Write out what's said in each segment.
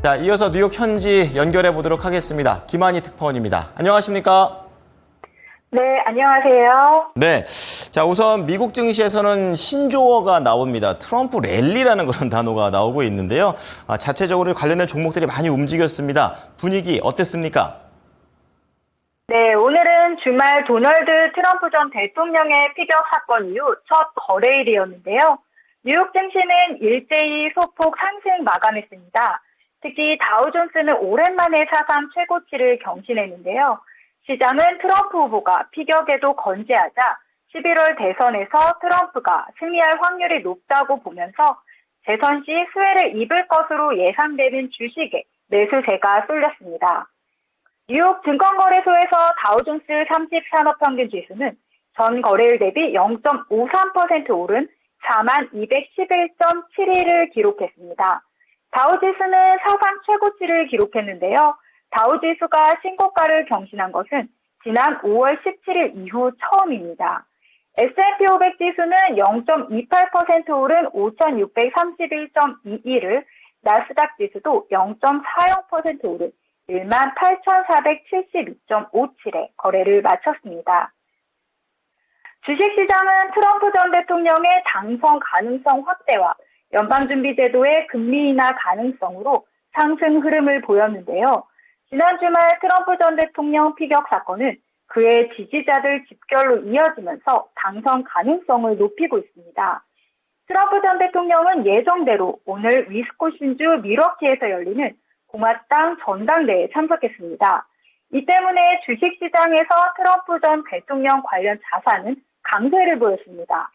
자, 이어서 뉴욕 현지 연결해 보도록 하겠습니다. 김한희 특파원입니다. 안녕하십니까? 네, 안녕하세요. 네. 자, 우선 미국 증시에서는 신조어가 나옵니다. 트럼프 랠리라는 그런 단어가 나오고 있는데요. 자체적으로 관련된 종목들이 많이 움직였습니다. 분위기 어땠습니까? 네, 오늘은 주말 도널드 트럼프 전 대통령의 피격 사건 이후 첫 거래일이었는데요. 뉴욕 증시는 일제히 소폭 상승 마감했습니다. 특히 다우존스는 오랜만에 사상 최고치를 경신했는데요. 시장은 트럼프 후보가 피격에도 건재하자 11월 대선에서 트럼프가 승리할 확률이 높다고 보면서 재선 시 수혜를 입을 것으로 예상되는 주식에 매수세가 쏠렸습니다. 뉴욕 증권거래소에서 다우존스 30산업평균 지수는 전 거래일 대비 0.53% 오른 4211.71을 기록했습니다. 다우지수는 사상 최고치를 기록했는데요. 다우지수가 신고가를 경신한 것은 지난 5월 17일 이후 처음입니다. S&P 500 지수는 0.28% 오른 5631.21을, 나스닥 지수도 0.40% 오른 18,472.57에 거래를 마쳤습니다. 주식시장은 트럼프 전 대통령의 당선 가능성 확대와 연방준비제도의 금리 인하 가능성으로 상승 흐름을 보였는데요. 지난 주말 트럼프 전 대통령 피격 사건은 그의 지지자들 집결로 이어지면서 당선 가능성을 높이고 있습니다. 트럼프 전 대통령은 예정대로 오늘 위스콘신주 밀워키에서 열리는 공화당 전당대회에 참석했습니다. 이 때문에 주식시장에서 트럼프 전 대통령 관련 자산은 강세를 보였습니다.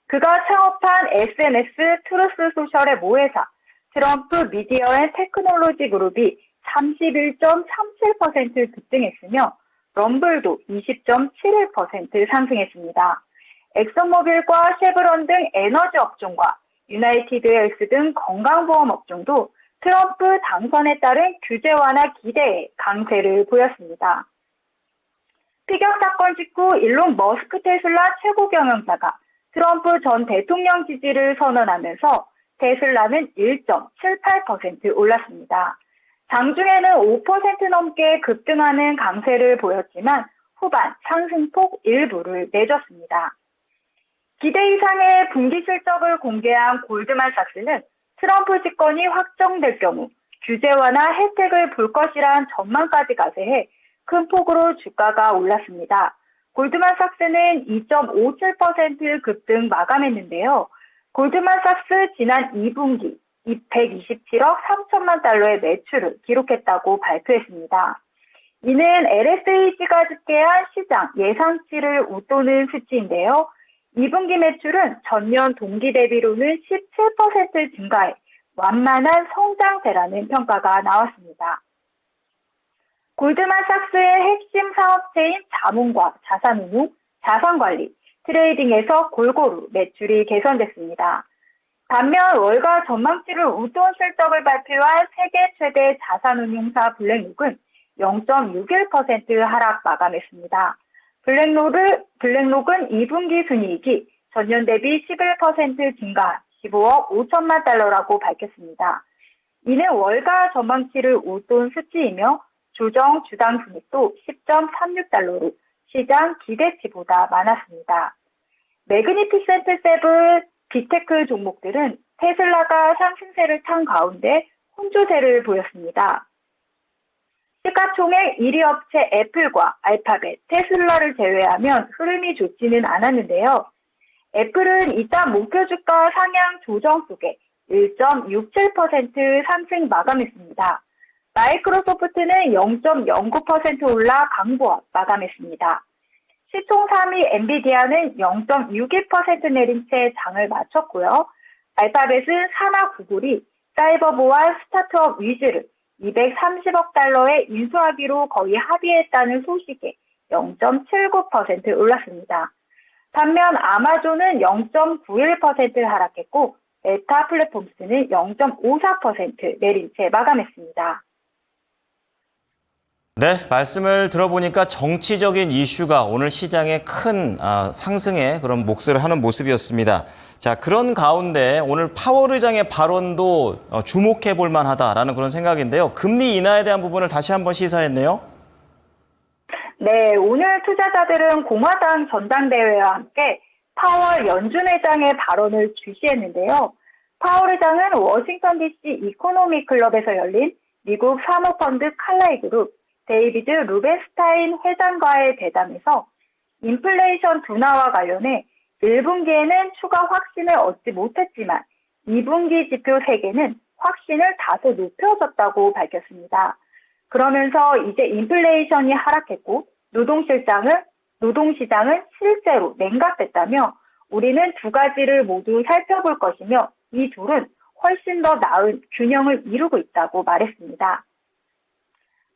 그가 창업한 SNS 트루스 소셜의 모회사 트럼프 미디어 앤 테크놀로지 그룹이 31.37% 급등했으며 럼블도 20.71% 상승했습니다. 엑슨모빌과 쉐브론 등 에너지 업종과 유나이티드 헬스 등 건강보험 업종도 트럼프 당선에 따른 규제 완화 기대에 강세를 보였습니다. 피격 사건 직후 일론 머스크 테슬라 최고 경영자가 트럼프 전 대통령 지지를 선언하면서 테슬라는 1.78% 올랐습니다. 장중에는 5% 넘게 급등하는 강세를 보였지만 후반 상승폭 일부를 내줬습니다. 기대 이상의 분기 실적을 공개한 골드만삭스는 트럼프 집권이 확정될 경우 규제 완화 혜택을 볼 것이란 전망까지 가세해 큰 폭으로 주가가 올랐습니다. 골드만삭스는 2.57% 급등 마감했는데요. 골드만삭스 지난 2분기 127억 3천만 달러의 매출을 기록했다고 발표했습니다. 이는 LSEG가 집계한 시장 예상치를 웃도는 수치인데요. 2분기 매출은 전년 동기 대비로는 17% 증가해 완만한 성장세라는 평가가 나왔습니다. 골드만삭스의 핵심 사업체인 자문과 자산운용, 자산관리, 트레이딩에서 골고루 매출이 개선됐습니다. 반면 월가 전망치를 웃돈 실적을 발표한 세계 최대 자산운용사 블랙록은 0.61% 하락 마감했습니다. 블랙록은 2분기 순이익이 전년 대비 11% 증가 15억 5천만 달러라고 밝혔습니다. 이는 월가 전망치를 웃돈 수치이며 조정 주당 순이익도 10.36달러로 시장 기대치보다 많았습니다. 매그니피센트 세븐 빅테크 종목들은 테슬라가 상승세를 탄 가운데 혼조세를 보였습니다. 시가총액 1위 업체 애플과 알파벳, 테슬라를 제외하면 흐름이 좋지는 않았는데요. 애플은 이딴 목표 주가 상향 조정 속에 1.67% 상승 마감했습니다. 마이크로소프트는 0.09% 올라 강보합 마감했습니다. 시총 3위 엔비디아는 0.61% 내린 채 장을 마쳤고요. 알파벳은 산하 구글이 사이버 보안 스타트업 위즈를 230억 달러에 인수하기로 거의 합의했다는 소식에 0.79% 올랐습니다. 반면 아마존은 0.91% 하락했고 메타 플랫폼스는 0.54% 내린 채 마감했습니다. 네, 말씀을 들어보니까 정치적인 이슈가 오늘 시장에 큰 상승의 그런 몫을 하는 모습이었습니다. 자, 그런 가운데 오늘 파월 의장의 발언도 주목해 볼 만하다라는 그런 생각인데요. 금리 인하에 대한 부분을 다시 한번 시사했네요. 네, 오늘 투자자들은 공화당 전당대회와 함께 파월 연준 회장의 발언을 주시했는데요. 파월 회장은 워싱턴 DC 이코노미 클럽에서 열린 미국 사모펀드 칼라이 그룹 데이비드 루벤스타인 회장과의 대담에서 인플레이션 둔화와 관련해 1분기에는 추가 확신을 얻지 못했지만 2분기 지표 3개는 확신을 다소 높여줬다고 밝혔습니다. 그러면서 이제 인플레이션이 하락했고 노동시장은 실제로 냉각됐다며 우리는 두 가지를 모두 살펴볼 것이며 이 둘은 훨씬 더 나은 균형을 이루고 있다고 말했습니다.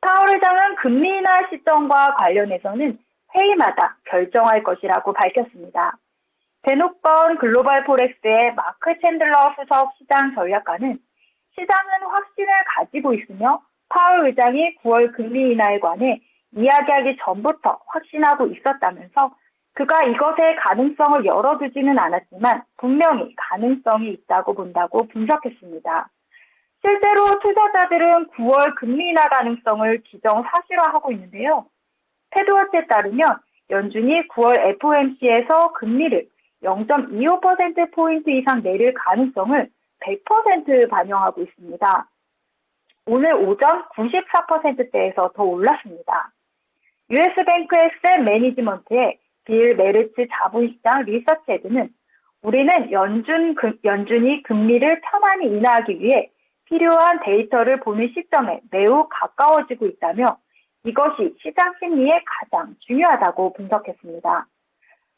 파월 회장은 금리 인하 시점과 관련해서는 회의마다 결정할 것이라고 밝혔습니다. 베노건 글로벌 포렉스의 마크 챈들러 수석 시장 전략가는 시장은 확신을 가지고 있으며 파월 의장이 9월 금리 인하에 관해 이야기하기 전부터 확신하고 있었다면서 그가 이것의 가능성을 열어두지는 않았지만 분명히 가능성이 있다고 본다고 분석했습니다. 실제로 투자자들은 9월 금리 인하 가능성을 기정사실화하고 있는데요. 패드워치에 따르면 연준이 9월 FOMC에서 금리를 0.25%포인트 이상 내릴 가능성을 100% 반영하고 있습니다. 오늘 오전 94%대에서 더 올랐습니다. US뱅크 엑셋 매니지먼트의 빌 메르츠 자본시장 리서치 헤드는 우리는 연준이 금리를 편안히 인하하기 위해 필요한 데이터를 보는 시점에 매우 가까워지고 있다며 이것이 시장 심리에 가장 중요하다고 분석했습니다.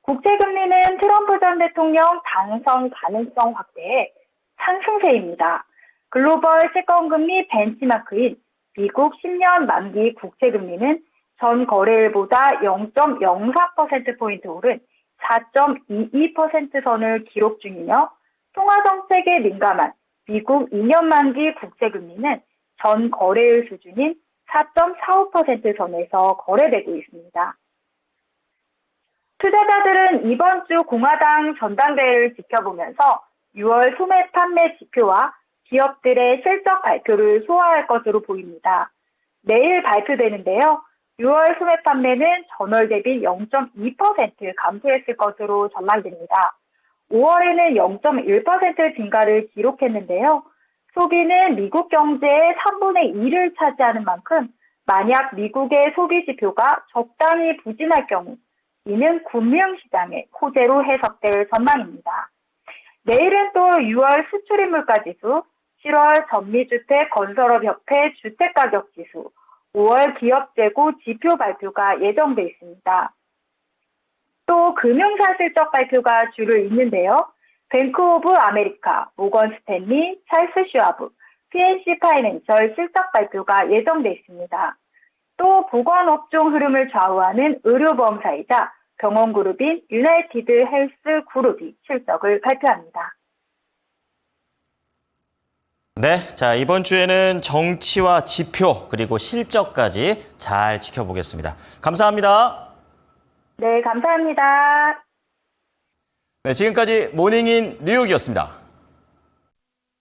국채금리는 트럼프 전 대통령 당선 가능성 확대에 상승세입니다. 글로벌 채권금리 벤치마크인 미국 10년 만기 국채금리는 전 거래일보다 0.04%포인트 오른 4.22% 선을 기록 중이며 통화정책에 민감한 미국 2년 만기 국채금리는 전 거래일 수준인 4.45% 선에서 거래되고 있습니다. 투자자들은 이번 주 공화당 전당대회를 지켜보면서 6월 소매 판매 지표와 기업들의 실적 발표를 소화할 것으로 보입니다. 내일 발표되는데요. 6월 소매 판매는 전월 대비 0.2% 감소했을 것으로 전망됩니다. 5월에는 0.1% 증가를 기록했는데요. 소비는 미국 경제의 3분의 2를 차지하는 만큼 만약 미국의 소비 지표가 적당히 부진할 경우 이는 금융시장의 호재로 해석될 전망입니다. 내일은 또 6월 수출인물가지수, 7월 전미주택 건설업협회 주택가격지수, 5월 기업재고 지표 발표가 예정돼 있습니다. 또 금융사 실적 발표가 주를 잇는데요. 뱅크 오브 아메리카, 모건 스탠리, 찰스 슈아브, PNC 파이낸셜 실적 발표가 예정돼 있습니다. 또 보건업종 흐름을 좌우하는 의료보험사이자 병원그룹인 유나이티드 헬스 그룹이 실적을 발표합니다. 네, 자, 이번 주에는 정치와 지표 그리고 실적까지 잘 지켜보겠습니다. 감사합니다. 네, 감사합니다. 네, 지금까지 모닝인 뉴욕이었습니다.